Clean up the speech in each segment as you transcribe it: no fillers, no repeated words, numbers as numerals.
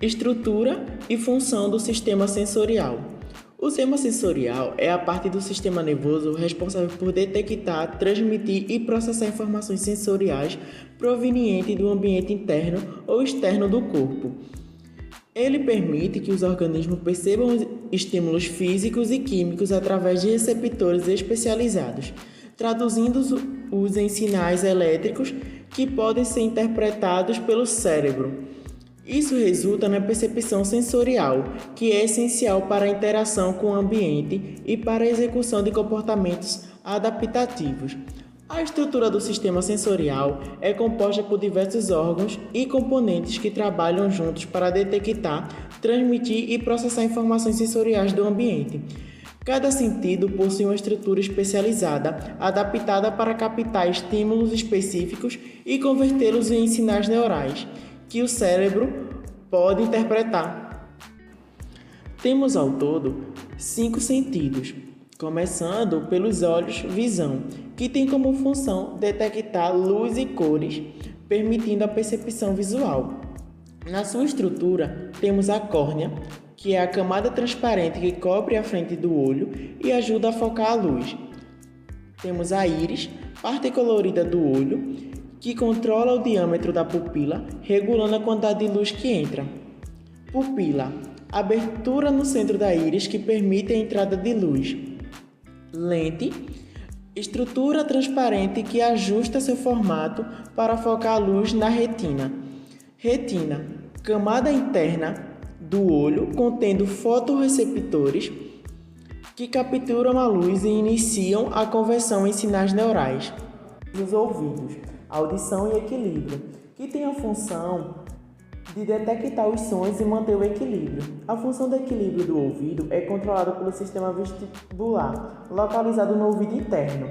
Estrutura e função do sistema sensorial. O sistema sensorial é a parte do sistema nervoso responsável por detectar, transmitir e processar informações sensoriais provenientes do ambiente interno ou externo do corpo. Ele permite que os organismos percebam estímulos físicos e químicos através de receptores especializados, traduzindo-os em sinais elétricos que podem ser interpretados pelo cérebro. Isso resulta na percepção sensorial, que é essencial para a interação com o ambiente e para a execução de comportamentos adaptativos. A estrutura do sistema sensorial é composta por diversos órgãos e componentes que trabalham juntos para detectar, transmitir e processar informações sensoriais do ambiente. Cada sentido possui uma estrutura especializada, adaptada para captar estímulos específicos e convertê-los em sinais neurais, que o cérebro pode interpretar. Temos ao todo 5 sentidos, começando pelos olhos, visão, que tem como função detectar luz e cores, permitindo a percepção visual. Na sua estrutura, temos a córnea, que é a camada transparente que cobre a frente do olho e ajuda a focar a luz. Temos a íris, parte colorida do olho, que controla o diâmetro da pupila, regulando a quantidade de luz que entra. Pupila, abertura no centro da íris que permite a entrada de luz. Lente, estrutura transparente que ajusta seu formato para focar a luz na retina. Retina, camada interna do olho contendo fotorreceptores que capturam a luz e iniciam a conversão em sinais neurais. Os ouvidos, audição e equilíbrio, que tem a função de detectar os sons e manter o equilíbrio. A função do equilíbrio do ouvido é controlada pelo sistema vestibular, localizado no ouvido interno.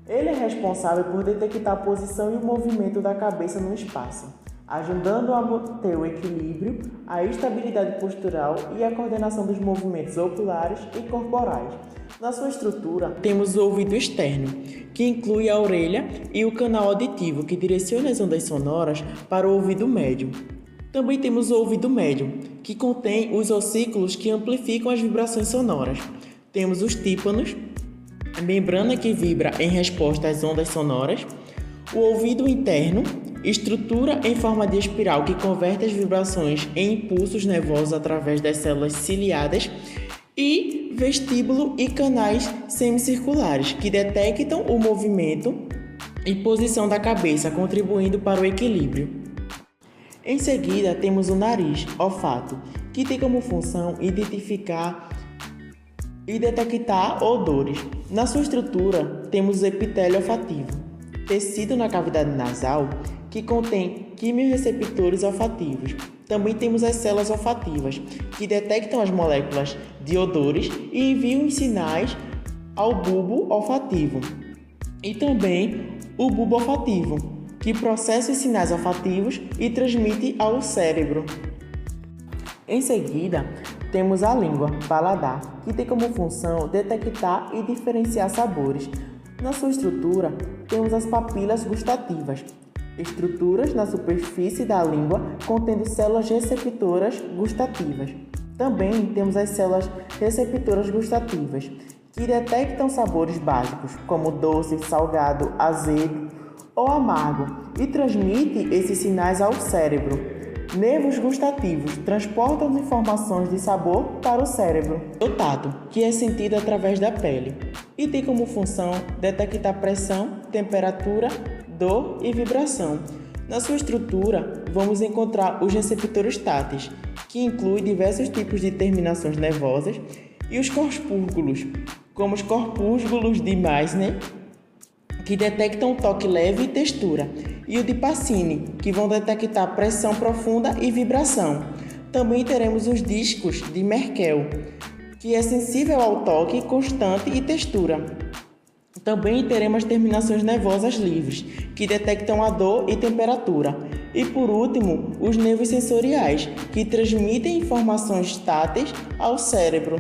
Ele é responsável por detectar a posição e o movimento da cabeça no espaço, ajudando a manter o equilíbrio, a estabilidade postural e a coordenação dos movimentos oculares e corporais. Na sua estrutura, temos o ouvido externo, que inclui a orelha e o canal auditivo, que direciona as ondas sonoras para o ouvido médio. Também temos o ouvido médio, que contém os ossículos que amplificam as vibrações sonoras. Temos os tímpanos, a membrana que vibra em resposta às ondas sonoras, o ouvido interno, estrutura em forma de espiral que converte as vibrações em impulsos nervosos através das células ciliadas, e vestíbulo e canais semicirculares, que detectam o movimento e posição da cabeça, contribuindo para o equilíbrio. Em seguida, temos o nariz, olfato, que tem como função identificar e detectar odores. Na sua estrutura, temos o epitélio olfativo, tecido na cavidade nasal, que contém quimioreceptores olfativos. Também temos as células olfativas, que detectam as moléculas de odores e enviam os sinais ao bulbo olfativo. E também o bulbo olfativo, que processa os sinais olfativos e transmite ao cérebro. Em seguida, temos a língua, paladar, que tem como função detectar e diferenciar sabores. Na sua estrutura, temos as papilas gustativas, estruturas na superfície da língua contendo células receptoras gustativas. Também temos as células receptoras gustativas, que detectam sabores básicos, como doce, salgado, azedo ou amargo, e transmite esses sinais ao cérebro. Nervos gustativos transportam informações de sabor para o cérebro. O tato, que é sentido através da pele, e tem como função detectar pressão, temperatura, dor e vibração. Na sua estrutura, vamos encontrar os receptores táteis, que incluem diversos tipos de terminações nervosas, e os corpúsculos, como os corpúsculos de Meissner, que detectam toque leve e textura, e o de Pacini, que vão detectar pressão profunda e vibração. Também teremos os discos de Merkel, que é sensível ao toque constante e textura. Também teremos as terminações nervosas livres, que detectam a dor e temperatura. E por último, os nervos sensoriais, que transmitem informações táteis ao cérebro.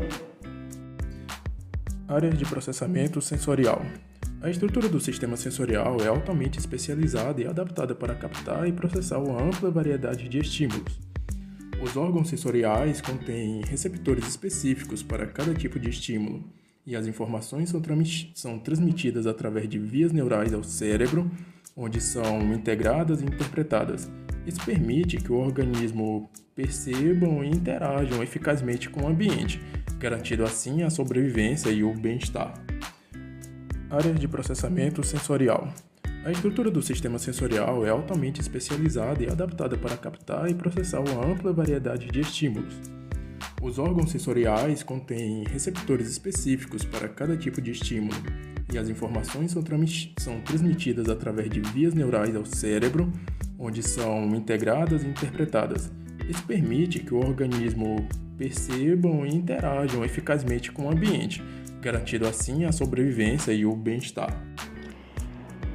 Áreas de processamento sensorial. A estrutura do sistema sensorial é altamente especializada e adaptada para captar e processar uma ampla variedade de estímulos. Os órgãos sensoriais contêm receptores específicos para cada tipo de estímulo, e as informações são transmitidas através de vias neurais ao cérebro, onde são integradas e interpretadas. Isso permite que o organismo percebam e interajam eficazmente com o ambiente, garantindo assim a sobrevivência e o bem-estar. Áreas de processamento sensorial. A estrutura do sistema sensorial é altamente especializada e adaptada para captar e processar uma ampla variedade de estímulos. Os órgãos sensoriais contêm receptores específicos para cada tipo de estímulo, e as informações são transmitidas através de vias neurais ao cérebro, onde são integradas e interpretadas. Isso permite que o organismo percebam e interajam eficazmente com o ambiente, garantindo assim a sobrevivência e o bem-estar.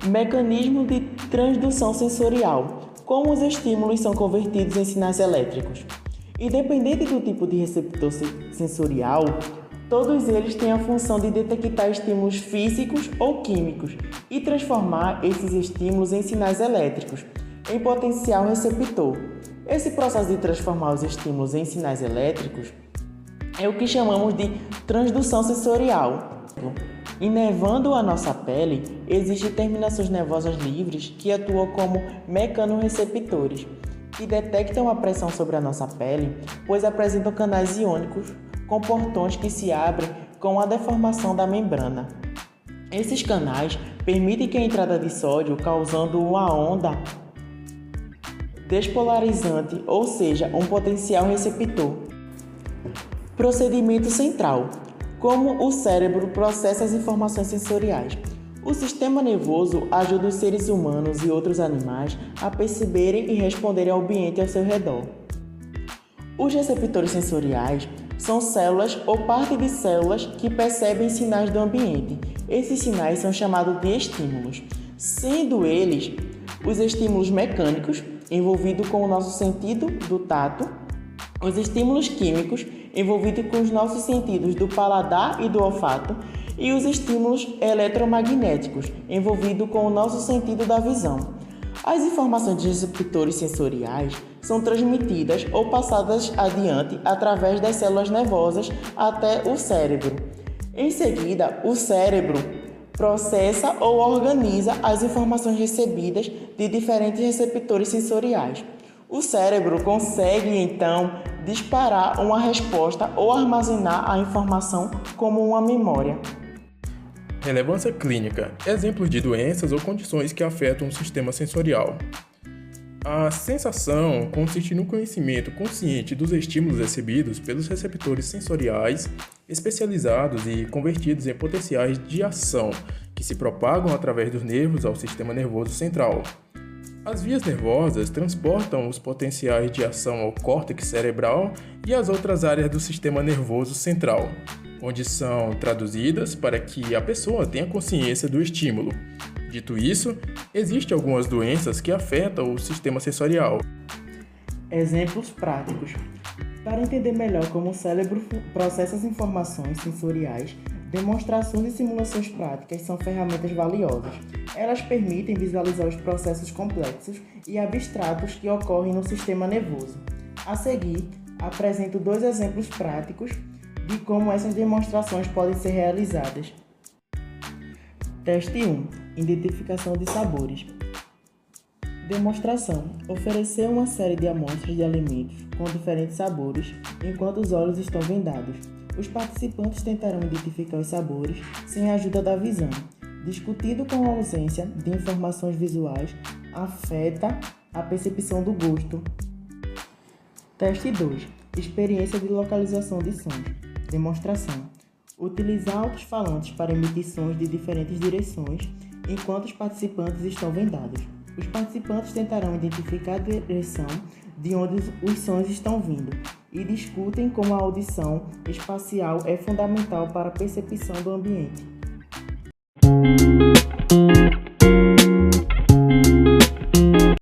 Mecanismo de transdução sensorial. Como os estímulos são convertidos em sinais elétricos. Independente do tipo de receptor sensorial, todos eles têm a função de detectar estímulos físicos ou químicos e transformar esses estímulos em sinais elétricos, em potencial receptor. Esse processo de transformar os estímulos em sinais elétricos é o que chamamos de transdução sensorial. Inervando a nossa pele, existem terminações nervosas livres que atuam como mecanorreceptores, que detectam a pressão sobre a nossa pele, pois apresentam canais iônicos com portões que se abrem com a deformação da membrana. Esses canais permitem que a entrada de sódio, causando uma onda despolarizante, ou seja, um potencial receptor. Procedimento central. Como o cérebro processa as informações sensoriais. O sistema nervoso ajuda os seres humanos e outros animais a perceberem e responderem ao ambiente ao seu redor. Os receptores sensoriais são células ou parte de células que percebem sinais do ambiente. Esses sinais são chamados de estímulos, sendo eles os estímulos mecânicos, envolvidos com o nosso sentido do tato, os estímulos químicos, envolvidos com os nossos sentidos do paladar e do olfato, e os estímulos eletromagnéticos, envolvidos com o nosso sentido da visão. As informações de receptores sensoriais são transmitidas ou passadas adiante através das células nervosas até o cérebro. Em seguida, o cérebro processa ou organiza as informações recebidas de diferentes receptores sensoriais. O cérebro consegue, então, disparar uma resposta ou armazenar a informação como uma memória. Relevância clínica. Exemplos de doenças ou condições que afetam o sistema sensorial. A sensação consiste no conhecimento consciente dos estímulos recebidos pelos receptores sensoriais especializados e convertidos em potenciais de ação que se propagam através dos nervos ao sistema nervoso central. As vias nervosas transportam os potenciais de ação ao córtex cerebral e às outras áreas do sistema nervoso central, onde são traduzidas para que a pessoa tenha consciência do estímulo. Dito isso, existem algumas doenças que afetam o sistema sensorial. Exemplos práticos. Para entender melhor como o cérebro processa as informações sensoriais, demonstrações e simulações práticas são ferramentas valiosas. Elas permitem visualizar os processos complexos e abstratos que ocorrem no sistema nervoso. A seguir, apresento 2 exemplos práticos de como essas demonstrações podem ser realizadas. Teste 1. Identificação de sabores. Demonstração. Oferecer uma série de amostras de alimentos com diferentes sabores enquanto os olhos estão vendados. Os participantes tentarão identificar os sabores sem a ajuda da visão. Discutido com a ausência de informações visuais, afeta a percepção do gosto. Teste 2. Experiência de localização de sons. Demonstração. Utilizar alto-falantes para emitir sons de diferentes direções enquanto os participantes estão vendados. Os participantes tentarão identificar a direção de onde os sons estão vindo e discutem como a audição espacial é fundamental para a percepção do ambiente.